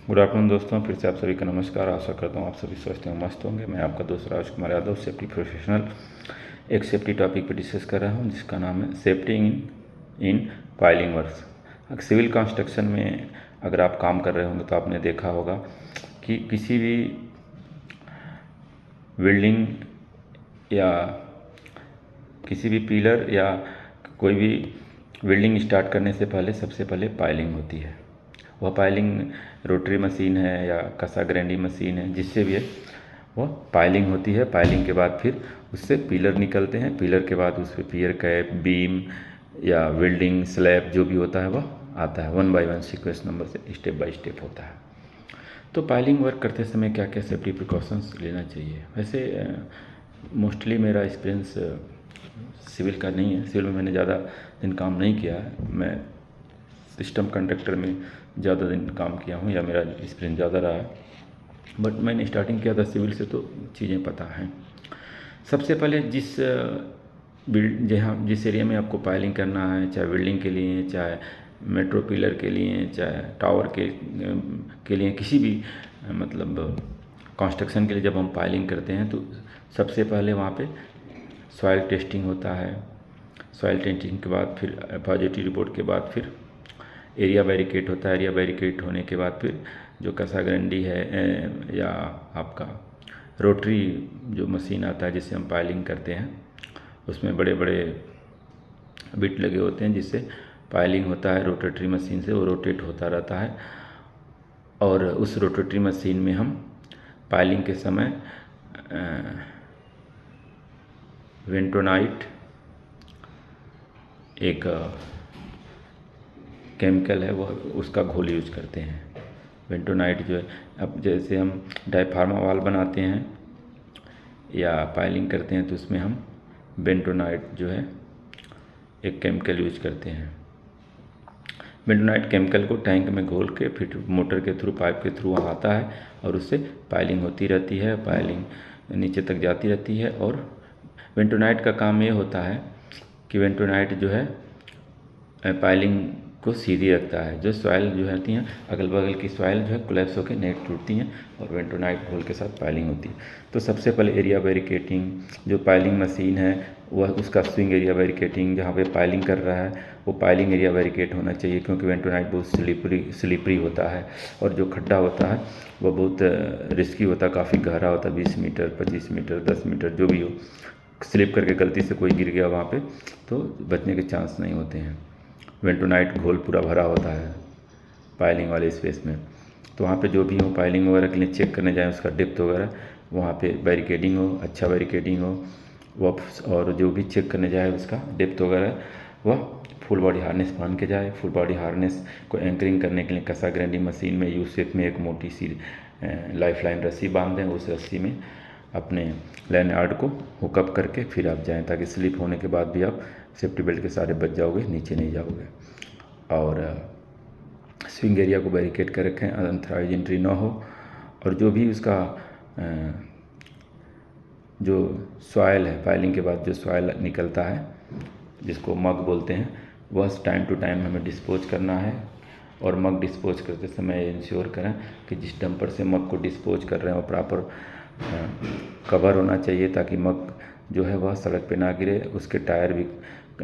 Good afternoon दोस्तों, फिर से आप सभी का नमस्कार। आशा करता हूँ आप सभी स्वस्थ एवं मस्त होंगे। मैं आपका दोस्त राज कुमार यादव, सेफ्टी प्रोफेशनल, एक सेफ्टी टॉपिक पर डिस्कस कर रहा हूँ जिसका नाम है safety in piling works. Civil construction में अगर आप काम कर रहे होंगे तो आपने देखा होगा कि किसी भी बिल्डिंग या किसी भी पिलर या कोई भी बिल्डिंग स्टार्ट करने से पहले सबसे पहले पाइलिंग होती है। वह पाइलिंग रोटरी मशीन है या कसा ग्राइंडिंग मशीन है, जिससे भी है वह पाइलिंग होती है। पाइलिंग के बाद फिर उससे पिलर निकलते हैं। पिलर के बाद उस पर पियर कैप, बीम या वेल्डिंग स्लैब जो भी होता है वह आता है। 1 बाय 1 सीक्वेंस नंबर से स्टेप बाय स्टेप होता है। तो पाइलिंग वर्क करते समय क्या क्या सेफ्टी प्रिकॉशंस लेना चाहिए? वैसे मोस्टली मेरा एक्सपीरियंस सिविल का नहीं है। सिविल में मैंने ज़्यादा दिन काम नहीं किया है। मैं सिस्टम कंडक्टर में ज़्यादा दिन काम किया हूँ या मेरा एक्सपीरियंस ज़्यादा रहा है, बट मैंने स्टार्टिंग किया था सिविल से, तो चीज़ें पता हैं। सबसे पहले जिस एरिया में आपको पाइलिंग करना है, चाहे बिल्डिंग के लिए, चाहे मेट्रो पिलर के लिए, चाहे टावर के लिए, किसी भी मतलब कंस्ट्रक्शन के लिए जब हम पाइलिंग करते हैं तो सबसे पहले वहाँ पे सॉइल टेस्टिंग होता है। सॉइल टेस्टिंग के बाद फिर पॉजिटिव रिपोर्ट के बाद फिर एरिया बैरिकेड होता है। एरिया बैरिकेड होने के बाद फिर जो कसा ग्राइंडी है या आपका रोटरी जो मशीन आता है जिससे हम पाइलिंग करते हैं, उसमें बड़े बड़े बिट लगे होते हैं जिससे पाइलिंग होता है। रोटेटरी मशीन से वो रोटेट होता रहता है और उस रोटेटरी मशीन में हम पाइलिंग के समय वेंटोनाइट एक केमिकल है, वो उसका घोल यूज करते हैं। वेंटोनाइट जो है, अब जैसे हम डायफ्रामा वाल बनाते हैं या पाइलिंग करते हैं तो उसमें हम बेंटोनाइट जो है एक केमिकल यूज करते हैं। बेंटोनाइट केमिकल को टैंक में घोल के फिर मोटर के थ्रू, पाइप के थ्रू वहाँ आता है और उससे पाइलिंग होती रहती है। पाइलिंग नीचे तक जाती रहती है और बेंटोनाइट का काम ये होता है कि बेंटोनाइट जो है पाइलिंग को सीधी रखता है। जो सॉइल जो होती हैं अगल बगल की सॉइल जो है कोलैप्स होकर नेट टूटती हैं और वेंटोनाइट घोल के साथ पाइलिंग होती है। तो सबसे पहले एरिया बैरिकेटिंग, जो पाइलिंग मशीन है वह उसका स्विंग एरिया बैरिकेटिंग, जहाँ पे पाइलिंग कर रहा है वो पाइलिंग एरिया बैरिकेट होना चाहिए, क्योंकि वेंटोनाइट बहुत स्लिपरी होता है और जो खड्डा होता है वह बहुत रिस्की होता है, काफ़ी गहरा होता है, 20 मीटर, 25 मीटर, 10 मीटर जो भी हो। स्लिप करके गलती से कोई गिर गया वहाँ पे तो बचने के चांस नहीं होते हैं। वेंटोनाइट घोल पूरा भरा होता है पाइलिंग वाले स्पेस में। तो वहाँ पे जो भी हो पाइलिंग वगैरह के लिए चेक करने जाएँ उसका डेप्थ वगैरह, वहाँ पे बैरिकेडिंग हो, अच्छा बैरिकेडिंग हो वह, और जो भी चेक करने जाए उसका डेप्थ वगैरह वह फुल बॉडी हार्नेस पहन के जाए। फुल बॉडी हार्नेस को एंकरिंग करने के लिए कसा ग्राइंडिंग मशीन में यू शेप में एक मोटी सी लाइफ लाइन रस्सी बांध दें। उस रस्सी में अपने लाइन यार्ड को हुकअप करके फिर आप जाएं, ताकि स्लिप होने के बाद भी आप सेफ्टी बेल्ट के सारे बच जाओगे, नीचे नहीं जाओगे। और स्विंग एरिया को बैरिकेड कर रखें, अनऑथराइज्ड एंट्री ना हो। और जो भी उसका जो सॉइल है, पाइलिंग के बाद जो सॉइल निकलता है जिसको मग बोलते हैं, वह टाइम टू टाइम हमें डिस्पोज करना है। और मग डिस्पोज करते समय इंश्योर करें कि जिस डंपर से मग को डिस्पोज कर रहे हैं वो प्रॉपर कवर होना चाहिए, ताकि मग जो है वह सड़क पे ना गिरे। उसके टायर भी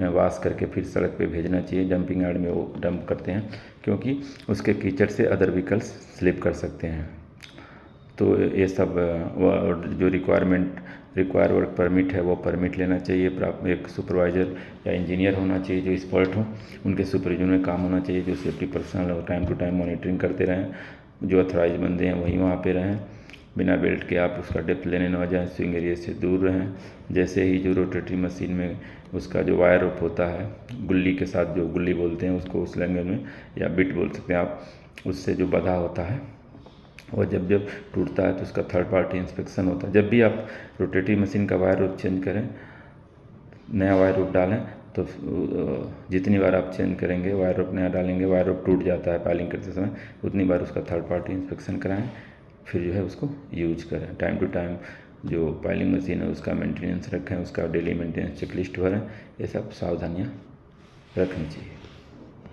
वॉश करके फिर सड़क पे भेजना चाहिए। डंपिंग यार्ड में वो डंप करते हैं क्योंकि उसके कीचड़ से अदर व्हीकल्स स्लिप कर सकते हैं। तो ये सब जो रिक्वायर वर्क परमिट है वो परमिट लेना चाहिए। एक सुपरवाइज़र या इंजीनियर होना चाहिए जो एक्सपर्ट हो, उनके सुपरविजन में काम होना चाहिए, जो सेफ्टी पर्सनल और टाइम टू टाइम मॉनिटरिंग करते रहें। जो अथराइज बंदे हैं वही वहाँ पे रहें। बिना बेल्ट के आप उसका डेप्थ लेने न जाएँ, स्विंग एरिया से दूर रहें। जैसे ही जो रोटेटरी मशीन में उसका जो वायर रोप होता है गुल्ली के साथ, जो गुल्ली बोलते हैं उसको उस लैंग्वेज में, या बिट बोल सकते हैं आप, उससे जो बंधा होता है और जब जब टूटता है तो उसका थर्ड पार्टी इंस्पेक्शन होता है। जब भी आप रोटेटरी मशीन का वायर रोप चेंज करें, नया वायर रोप डालें, तो जितनी बार आप चेंज करेंगे, वायर रोप नया डालेंगे, वायर रोप टूट जाता है पाइलिंग करते समय, उतनी बार उसका थर्ड पार्टी इंस्पेक्शन कराएं, फिर जो है उसको यूज करें। टाइम टू टाइम जो पाइलिंग मशीन है उसका मेंटेनेंस रखें, उसका डेली मेंटेनेंस चेकलिस्ट भरें। ये सब सावधानियाँ रखनी चाहिए।